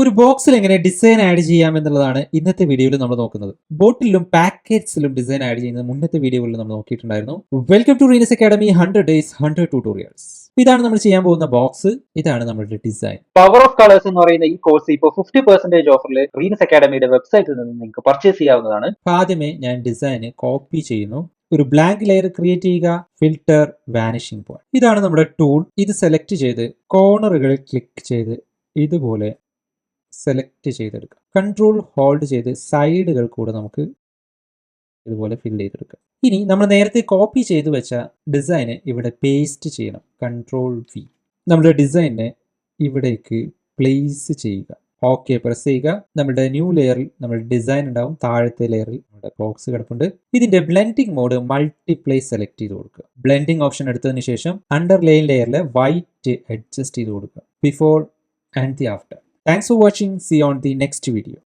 ഒരു ബോക്സിൽ എങ്ങനെ ഡിസൈൻ ആഡ് ചെയ്യാം എന്നുള്ളതാണ് ഇന്നത്തെ വീഡിയോയിൽ നമ്മൾ നോക്കുന്നത്. ബോട്ടിലും പാക്കറ്റ്സിലും ഡിസൈൻ ആഡ് ചെയ്യുന്നത് മുന്നത്തെ വീഡിയോകളിൽ നമ്മൾ നോക്കിയിട്ടുണ്ടായിരുന്നു. Welcome to Reena's academy 100 days 100 tutorials. ഇതാണ് നമ്മൾ ചെയ്യാൻ പോകുന്ന ബോക്സ്. ഇതാണ് നമ്മുടെ ഡിസൈൻ. പവർ ഓഫ് കളേഴ്സ് എന്ന് പറയുന്ന ഈ കോഴ്സ് ഇപ്പോൾ 50% ഓഫറിൽ റീനസ് അക്കാഡമിയുടെ വെബ്സൈറ്റിൽ നിന്ന് നിങ്ങൾക്ക് പർച്ചേസ് ചെയ്യാവുന്നതാണ്. ആദ്യമേ ഞാൻ ഡിസൈൻ കോപ്പി ചെയ്യുന്നു. ഒരു ബ്ലാങ്ക് ലെയർ ക്രിയേറ്റ് ചെയ്യുക. Filter vanishing point. ഇതാണ് നമ്മുടെ ടൂൾ. ഇത് സെലക്ട് ചെയ്ത് കോർണറുകൾ ക്ലിക്ക് ചെയ്ത് ഇതുപോലെ സെലക്ട് ചെയ്തെടുക്കാം. കൺട്രോൾ ഹോൾഡ് ചെയ്ത് സൈഡുകൾ കൂടെ നമുക്ക് ഇതുപോലെ ഫിൽ ചെയ്തെടുക്കാം. ഇനി നമ്മൾ നേരത്തെ കോപ്പി ചെയ്ത് വെച്ച ഡിസൈന് ഇവിടെ പേസ്റ്റ് ചെയ്യണം. Control V. നമ്മുടെ ഡിസൈനെ ഇവിടേക്ക് പ്ലേസ് ചെയ്യുക. ഓക്കെ പ്രസ് ചെയ്യുക. നമ്മുടെ ന്യൂ ലെയറിൽ നമ്മുടെ ഡിസൈൻ ഉണ്ടാവും. താഴത്തെ ലെയറിൽ നമ്മുടെ ബോക്സ് കിടപ്പുണ്ട്. ഇതിന്റെ ബ്ലെൻഡിങ് മോഡ് മൾട്ടിപ്ലൈ സെലക്ട് ചെയ്ത് കൊടുക്കുക. ബ്ലെൻഡിങ് ഓപ്ഷൻ എടുത്തതിന് ശേഷം അണ്ടർലൈൻ ലെയറിൽ വൈറ്റ് അഡ്ജസ്റ്റ് ചെയ്ത് കൊടുക്കുക. Before and the after. Thanks for watching. See you on the next video.